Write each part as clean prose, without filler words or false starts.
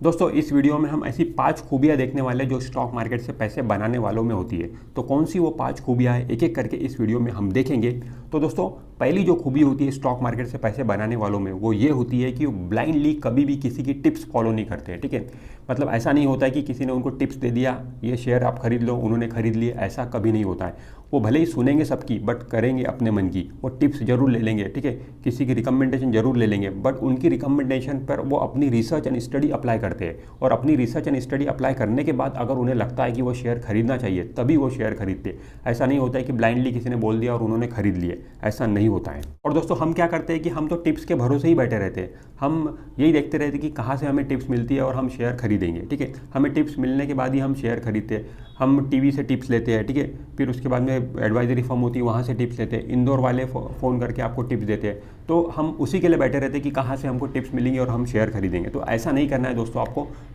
दोस्तों इस वीडियो में हम ऐसी 5 खूबियाँ देखने वाले हैं जो स्टॉक मार्केट से पैसे बनाने वालों में होती है। तो कौन सी वो 5 खूबियाँ हैं एक एक करके इस वीडियो में हम देखेंगे। तो दोस्तों पहली जो खूबी होती है स्टॉक मार्केट से पैसे बनाने वालों में वो ये होती है कि वो ब्लाइंडली कभी भी किसी की टिप्स फॉलो नहीं करते हैं। ठीक है, मतलब ऐसा नहीं होता है कि किसी ने उनको टिप्स दे दिया ये शेयर आप खरीद लो, उन्होंने खरीद लिए, ऐसा कभी नहीं होता है। वो भले ही सुनेंगे सबकी बट करेंगे अपने मन की। वो टिप्स जरूर ले लेंगे, ठीक है, किसी की रिकमेंडेशन जरूर ले लेंगे, बट उनकी रिकमेंडेशन पर वो अपनी रिसर्च एंड स्टडी अप्लाई करते हैं। और अपनी रिसर्च एंड स्टडी अप्लाई करने के बाद अगर उन्हें लगता है कि वो शेयर खरीदना चाहिए तभी वो शेयर खरीदते। ऐसा नहीं होता है कि ब्लाइंडली किसी ने बोल दिया और उन्होंने खरीद लिए, ऐसा नहीं होता है। और दोस्तों हम क्या करते हैं कि हम तो टिप्स के भरोसे ही बैठे रहते हैं। हम यही देखते रहते हैं कि कहाँ से हमें टिप्स मिलती है और हम शेयर खरीदेंगे। ठीक है, हमें टिप्स मिलने के बाद ही हम शेयर खरीदते हैं। हम टीवी से टिप्स लेते हैं, ठीक है, फिर उसके बाद में एडवाइजरी फर्म होती है वहाँ से टिप्स लेते हैं, इंदौर वाले फ़ोन करके आपको टिप्स देते हैं। तो हम उसी के लिए बैठे रहते हैं कि कहाँ से हमको टिप्स मिलेंगी और हम शेयर खरीदेंगे। तो ऐसा नहीं करना है दोस्तों।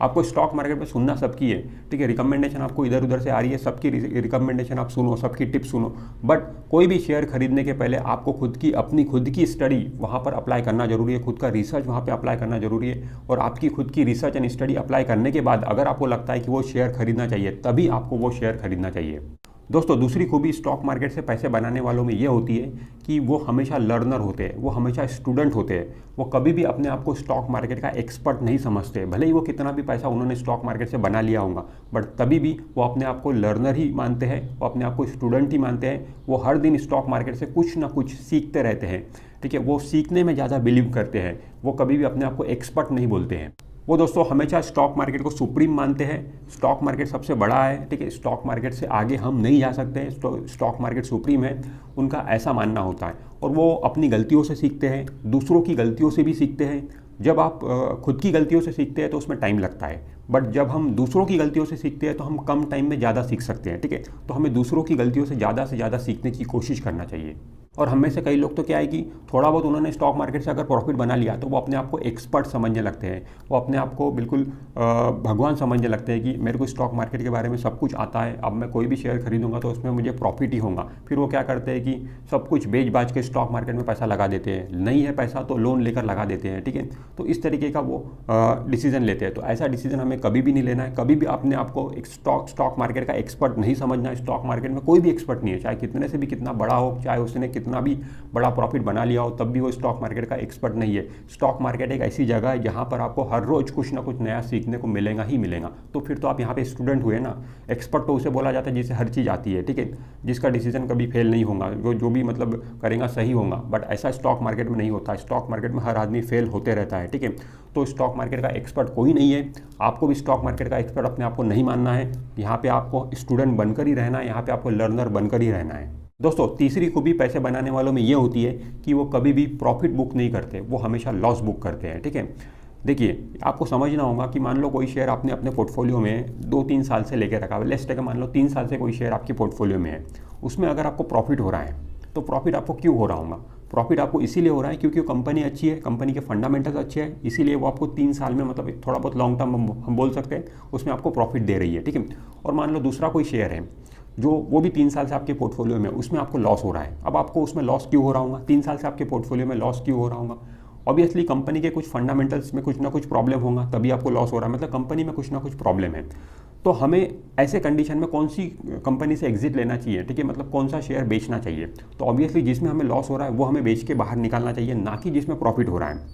आपको स्टॉक मार्केट में सुनना सबकी है, ठीक है, रिकमेंडेशन आपको इधर उधर से आ रही है, सबकी रिकमेंडेशन आप सुनो, सबकी टिप्स सुनो, बट कोई भी शेयर खरीदने के पहले आपको अपनी खुद की स्टडी वहाँ पर अप्लाई करना जरूरी है, खुद का रिसर्च वहाँ पर अप्लाई करना जरूरी है। और आपकी खुद की रिसर्च एंड स्टडी अप्लाई करने के बाद अगर आपको लगता है कि वो शेयर खरीदना चाहिए तभी आपको वो शेयर खरीदना चाहिए। दोस्तों दूसरी खूबी स्टॉक मार्केट से पैसे बनाने वालों में ये होती है कि वो हमेशा लर्नर होते हैं, वो हमेशा स्टूडेंट होते हैं। वो कभी भी अपने आप को स्टॉक मार्केट का एक्सपर्ट नहीं समझते, भले ही वो कितना भी पैसा उन्होंने स्टॉक मार्केट से बना लिया होगा, बट तभी भी वो अपने आप को लर्नर ही मानते हैं, वो अपने आप को स्टूडेंट ही मानते हैं। वो हर दिन स्टॉक मार्केट से कुछ ना कुछ सीखते रहते हैं, ठीक है, वो सीखने में ज़्यादा बिलीव करते हैं। वो कभी भी अपने आप को एक्सपर्ट नहीं बोलते हैं। वो दोस्तों हमेशा स्टॉक मार्केट को सुप्रीम मानते हैं। स्टॉक मार्केट सबसे बड़ा है, ठीक है, स्टॉक मार्केट से आगे हम नहीं जा सकते हैं, स्टॉक मार्केट सुप्रीम है, उनका ऐसा मानना होता है। और वो अपनी गलतियों से सीखते हैं, दूसरों की गलतियों से भी सीखते हैं। जब आप खुद की गलतियों से सीखते हैं तो उसमें टाइम लगता है, बट जब हम दूसरों की गलतियों से सीखते हैं तो हम कम टाइम में ज़्यादा सीख सकते हैं। ठीक है, तो हमें दूसरों की गलतियों से ज़्यादा सीखने की कोशिश करना चाहिए। और हम में से कई लोग तो क्या है कि थोड़ा बहुत उन्होंने स्टॉक मार्केट से अगर प्रॉफिट बना लिया तो वो अपने आप को एक्सपर्ट समझने लगते हैं, वो अपने आप को बिल्कुल भगवान समझने लगते हैं कि मेरे को स्टॉक मार्केट के बारे में सब कुछ आता है, अब मैं कोई भी शेयर खरीदूंगा तो उसमें मुझे प्रॉफिट ही होगा। फिर वो क्या करते हैं कि सब कुछ बेच बाच के स्टॉक मार्केट में पैसा लगा देते हैं, नहीं है पैसा तो लोन लेकर लगा देते हैं। ठीक है, तो इस तरीके का वो डिसीजन लेते हैं। तो ऐसा डिसीजन हमें कभी भी नहीं लेना है, कभी भी अपने आप को एक स्टॉक मार्केट का एक्सपर्ट नहीं समझना है। स्टॉक मार्केट में कोई भी एक्सपर्ट नहीं है, चाहे कितने से भी कितना बड़ा हो, चाहे उसने कितना भी बड़ा प्रॉफिट बना लिया हो, तब भी वो स्टॉक मार्केट का एक्सपर्ट नहीं है। स्टॉक मार्केट एक ऐसी जगह है जहाँ पर आपको हर रोज कुछ ना कुछ नया सीखने को मिलेगा ही मिलेगा। तो फिर तो आप यहाँ पे स्टूडेंट हुए ना। एक्सपर्ट तो उसे बोला जाता है जिसे हर चीज़ आती है, ठीक है, जिसका डिसीजन कभी फेल नहीं होगा, जो भी मतलब करेगा सही होगा। बट ऐसा स्टॉक मार्केट में नहीं होता। स्टॉक मार्केट में हर आदमी फेल होते रहता है, ठीक है। तो स्टॉक मार्केट का एक्सपर्ट कोई नहीं है। आपको भी स्टॉक मार्केट का एक्सपर्ट अपने आप को नहीं मानना है। यहाँ पे आपको स्टूडेंट बनकर ही रहना है, यहाँ पे आपको लर्नर बनकर ही रहना है। दोस्तों तीसरी खूबी पैसे बनाने वालों में ये होती है कि वो कभी भी प्रॉफिट बुक नहीं करते, वो हमेशा लॉस बुक करते हैं। ठीक है, देखिए आपको समझना होगा कि मान लो कोई शेयर आपने अपने पोर्टफोलियो में 2-3 साल से लेकर रखा है, लेट्स टेक मान लो 3 साल से कोई शेयर आपके पोर्टफोलियो में है, उसमें अगर आपको प्रॉफिट हो रहा है तो प्रॉफिट आपको क्यों हो रहा होगा? प्रॉफिट आपको इसीलिए हो रहा है क्योंकि कंपनी अच्छी है, कंपनी के फंडामेंटल्स अच्छे हैं, इसीलिए वो आपको 3 साल में मतलब थोड़ा बहुत लॉन्ग टर्म हम बोल सकते हैं उसमें आपको प्रॉफिट दे रही है। ठीक है, और मान लो दूसरा कोई शेयर है जो वो भी 3 साल से आपके पोर्टफोलियो में, उसमें आपको लॉस हो रहा है। अब आपको उसमें लॉस क्यों हो रहा होगा? 3 साल से आपके पोर्टफोलियो में लॉस क्यों हो रहा होगा? ऑब्वियसली कंपनी के कुछ फंडामेंटल्स में कुछ ना कुछ प्रॉब्लम होगा, तभी आपको लॉस हो रहा है, मतलब कंपनी में कुछ ना कुछ प्रॉब्लम है। तो हमें ऐसे कंडीशन में कौन सी कंपनी से एग्जिट लेना चाहिए, ठीक है, मतलब कौन सा शेयर बेचना चाहिए? तो ऑब्वियसली जिसमें हमें लॉस हो रहा है वो हमें बेच के बाहर निकालना चाहिए, ना कि जिसमें प्रॉफिट हो रहा है।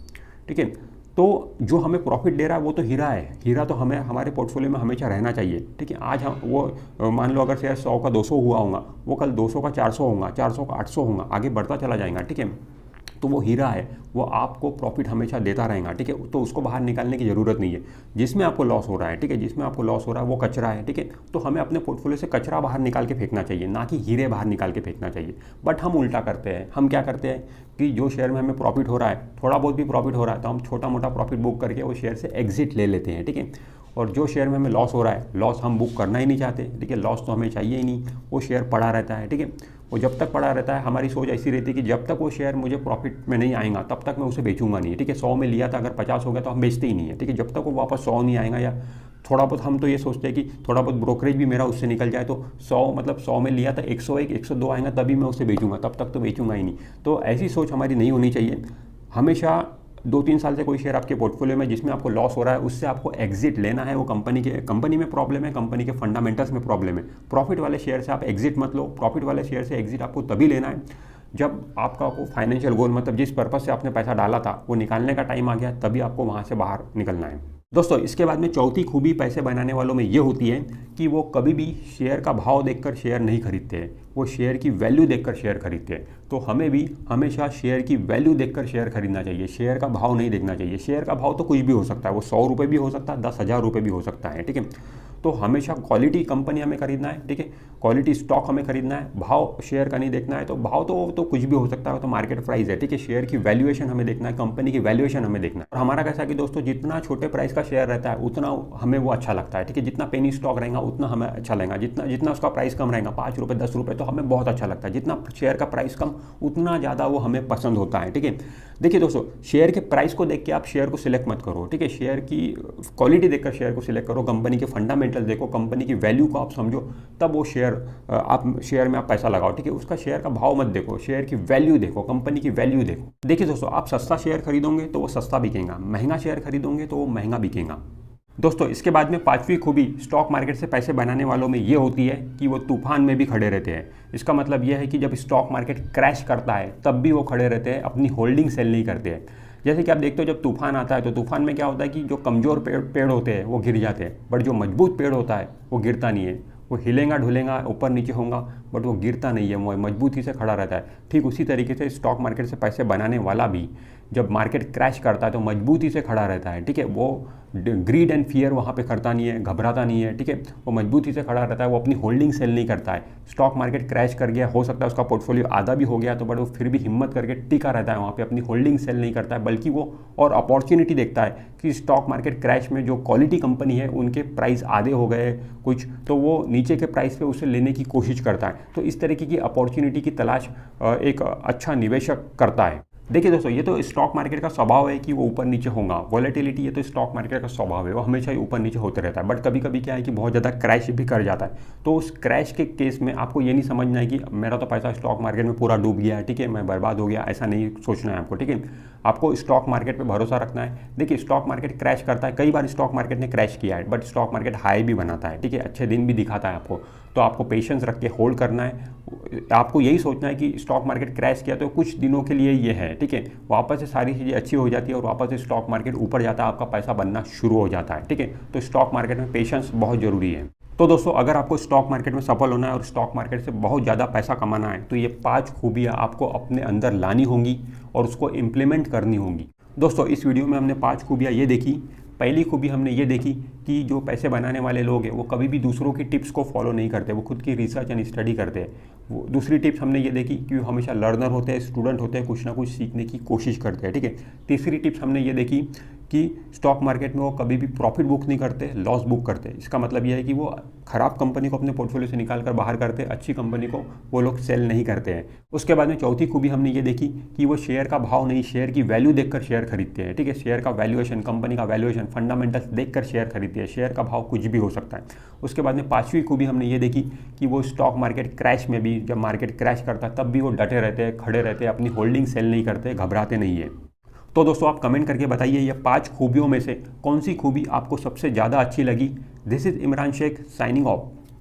ठीक है, तो जो हमें प्रॉफिट दे रहा है वो तो हीरा है, हीरा तो हमें हमारे पोर्टफोलियो में हमेशा रहना चाहिए। ठीक है, आज हम वो मान लो अगर शेयर 100 का 200 हुआ होगा, वो कल 200 का 400 होगा, 400 का 800 होगा, आगे बढ़ता चला जाएगा। ठीक है, तो वो हीरा है, वो आपको प्रॉफिट हमेशा देता रहेगा। ठीक है, तो उसको बाहर निकालने की ज़रूरत नहीं है। जिसमें आपको लॉस हो रहा है, ठीक है, जिसमें आपको लॉस हो रहा है वो कचरा है। ठीक है, तो हमें अपने पोर्टफोलियो से कचरा बाहर निकाल के फेंकना चाहिए, ना कि हीरे बाहर निकाल के फेंकना चाहिए। बट हम उल्टा करते हैं। हम क्या करते हैं कि जो शेयर में हमें प्रॉफिट हो रहा है, थोड़ा बहुत भी प्रॉफिट हो रहा है, तो हम छोटा मोटा प्रॉफिट बुक करके वो शेयर से एग्जिट ले लेते हैं। ठीक है, और जो शेयर में हमें लॉस हो रहा है, लॉस हम बुक करना ही नहीं चाहते। ठीक है, लॉस तो हमें चाहिए ही नहीं, वो शेयर पड़ा रहता है। ठीक है, वो जब तक पड़ा रहता है हमारी सोच ऐसी रहती है कि जब तक वो शेयर मुझे प्रॉफिट में नहीं आएगा तब तक मैं उसे बेचूंगा नहीं। ठीक है, 100 में लिया था, अगर 50 हो गया तो हम बेचते ही नहीं है। ठीक है, जब तक वो वापस 100 नहीं आएगा, या थोड़ा बहुत हम तो ये सोचते हैं कि थोड़ा बहुत ब्रोकरेज भी मेरा उससे निकल जाए तो 100 मतलब 100 में लिया था 101 102 आएगा तभी मैं उसे बेचूंगा, तब तक तो बेचूंगा ही नहीं। तो ऐसी सोच हमारी नहीं होनी चाहिए। हमेशा 2-3 साल से कोई शेयर आपके पोर्टफोलियो में जिसमें आपको लॉस हो रहा है, उससे आपको एग्जिट लेना है। वो कंपनी में प्रॉब्लम है, कंपनी के फंडामेंटल्स में प्रॉब्लम है। प्रॉफिट वाले शेयर से आप एग्जिट मत लो। प्रॉफिट वाले शेयर से एग्जिट आपको तभी लेना है जब आपका को फाइनेंशियल गोल, मतलब जिस पर्पस से आपने पैसा डाला था वो निकालने का टाइम आ गया, तभी आपको वहाँ से बाहर निकलना है। दोस्तों इसके बाद में चौथी खूबी पैसे बनाने वालों में ये होती है कि वो कभी भी शेयर का भाव देखकर शेयर नहीं खरीदते हैं, वो शेयर की वैल्यू देखकर शेयर खरीदते हैं। तो हमें भी हमेशा शेयर की वैल्यू देखकर शेयर खरीदना चाहिए, शेयर का भाव नहीं देखना चाहिए। शेयर का भाव तो कुछ भी हो सकता है, वो 100 रुपये भी हो सकता है, 10,000 रुपये भी हो सकता है, ठीक है। तो हमेशा क्वालिटी कंपनी हमें खरीदना है, ठीक है, क्वालिटी स्टॉक हमें खरीदना है, भाव शेयर का नहीं देखना है। तो भाव तो कुछ भी हो सकता है, तो मार्केट प्राइस है, ठीक है। शेयर की वैल्यूएशन हमें देखना है, कंपनी की वैल्यूएशन हमें देखना है। और हमारा कैसा कि दोस्तों जितना छोटे प्राइस का शेयर रहता है उतना हमें वो अच्छा लगता है, ठीक है। जितना पेनी स्टॉक रहेगा उतना हमें अच्छा लगेगा, जितना उसका प्राइस कम रहेगा, 5 रुपये 10 रुपये, तो हमें बहुत अच्छा लगता है। जितना शेयर का प्राइस कम उतना ज़्यादा वो हमें पसंद होता है, ठीक है। देखिए दोस्तों, शेयर के प्राइस को देख के आप शेयर को सिलेक्ट मत करो, ठीक है। शेयर की क्वालिटी देखकर शेयर को सिलेक्ट करो, कंपनी के फंडामेंटल देखो, कंपनी की वैल्यू को आप समझो, तब वो शेयर में आप पैसा लगाओ, ठीक है। उसका शेयर का भाव मत देखो, शेयर की वैल्यू देखो, कंपनी की वैल्यू देखो। देखिए दोस्तों, आप सस्ता शेयर खरीदोगे तो वो सस्ता बिकेगा, महंगा शेयर खरीदोगे तो वो महंगा बिकेगा। दोस्तों इसके बाद में 5वीं खूबी स्टॉक मार्केट से पैसे बनाने वालों में ये होती है कि वो तूफान में भी खड़े रहते हैं। इसका मतलब ये है कि जब स्टॉक मार्केट क्रैश करता है तब भी वो खड़े रहते हैं, अपनी होल्डिंग सेल नहीं करते हैं। जैसे कि आप देखते हो जब तूफान आता है तो तूफान में क्या होता है कि जो कमज़ोर पेड़ होते हैं वो गिर जाते हैं, बट जो मजबूत पेड़ होता है वो गिरता नहीं है। वो हिलेगा ढुलेगा, ऊपर नीचे होगा, बट वो गिरता नहीं है, वो मजबूती से खड़ा रहता है। ठीक उसी तरीके से स्टॉक मार्केट से पैसे बनाने वाला भी जब मार्केट क्रैश करता है तो मजबूती से खड़ा रहता है, ठीक है। वो ग्रीड एंड फियर वहाँ पे करता नहीं है, घबराता नहीं है, ठीक है। वो मजबूती से खड़ा रहता है, वो अपनी होल्डिंग सेल नहीं करता है। स्टॉक मार्केट क्रैश कर गया, हो सकता है उसका पोर्टफोलियो आधा भी हो गया, तो बट वो फिर भी हिम्मत करके टिका रहता है वहाँ पे, अपनी होल्डिंग सेल नहीं करता है, बल्कि वो और अपॉर्चुनिटी देखता है कि स्टॉक मार्केट क्रैश में जो क्वालिटी कंपनी है उनके प्राइस आधे हो गए कुछ, तो वो नीचे के प्राइस पे उसे लेने की कोशिश करता है। तो इस तरीके की अपॉर्चुनिटी की तलाश एक अच्छा निवेशक करता है। देखिए दोस्तों, ये तो स्टॉक मार्केट का स्वभाव है कि वो ऊपर नीचे होगा, वॉलेटिलिटी ये तो स्टॉक मार्केट का स्वभाव है, वो हमेशा ही ऊपर नीचे होते रहता है। बट कभी कभी क्या है कि बहुत ज़्यादा क्रैश भी कर जाता है। तो उस क्रैश के केस में आपको ये नहीं समझना है कि मेरा तो पैसा स्टॉक मार्केट में पूरा डूब गया है, ठीक है, मैं बर्बाद हो गया, ऐसा नहीं सोचना है आपको, ठीक है। आपको स्टॉक मार्केट पर भरोसा रखना है। देखिए स्टॉक मार्केट क्रैश करता है, कई बार स्टॉक मार्केट ने क्रैश किया है, बट स्टॉक मार्केट हाई भी बनाता है, ठीक है, अच्छे दिन भी दिखाता है आपको। तो आपको पेशेंस रख के होल्ड करना है। आपको यही सोचना है कि स्टॉक मार्केट क्रैश किया तो कुछ दिनों के लिए ये है, ठीक है, वापस से सारी चीज़ें अच्छी हो जाती है और वापस से स्टॉक मार्केट ऊपर जाता है, आपका पैसा बनना शुरू हो जाता है, ठीक है। तो स्टॉक मार्केट में पेशेंस बहुत ज़रूरी है। तो दोस्तों, अगर आपको स्टॉक मार्केट में सफल होना है और स्टॉक मार्केट से बहुत ज़्यादा पैसा कमाना है तो ये 5 खूबियाँ आपको अपने अंदर लानी होंगी और उसको इम्प्लीमेंट करनी होंगी। दोस्तों इस वीडियो में हमने 5 खूबियाँ ये देखी। पहली खूबी हमने ये देखी कि जो पैसे बनाने वाले लोग हैं वो कभी भी दूसरों की टिप्स को फॉलो नहीं करते, वो खुद की रिसर्च एंड स्टडी करते हैं। वो दूसरी टिप्स हमने ये देखी कि वो हमेशा लर्नर होते हैं, स्टूडेंट होते हैं, कुछ ना कुछ सीखने की कोशिश करते हैं, ठीक है। तीसरी टिप्स हमने ये देखी कि स्टॉक मार्केट में वो कभी भी प्रॉफिट बुक नहीं करते, लॉस बुक करते। इसका मतलब यह है कि वो ख़राब कंपनी को अपने पोर्टफोलियो से निकाल कर बाहर करते, अच्छी कंपनी को वो लोग सेल नहीं करते हैं। उसके बाद में चौथी खूबी हमने ये देखी कि वो शेयर का भाव नहीं, शेयर की वैल्यू देखकर शेयर खरीदते हैं, ठीक है। शेयर का वैल्यूएशन, कंपनी का वैल्यूएशन, फंडामेंटल्स देखकर शेयर खरीदते हैं। शेयर का भाव कुछ भी हो सकता है। उसके बाद में 5वीं खूबी हमने ये देखी कि वो स्टॉक मार्केट क्रैश में भी, जब मार्केट क्रैश करता है तब भी वो डटे रहते हैं, खड़े रहते हैं, अपनी होल्डिंग सेल नहीं करते, घबराते नहीं है। तो दोस्तों आप कमेंट करके बताइए ये 5 खूबियों में से कौन सी खूबी आपको सबसे ज़्यादा अच्छी लगी। This is Imran Shaikh signing of.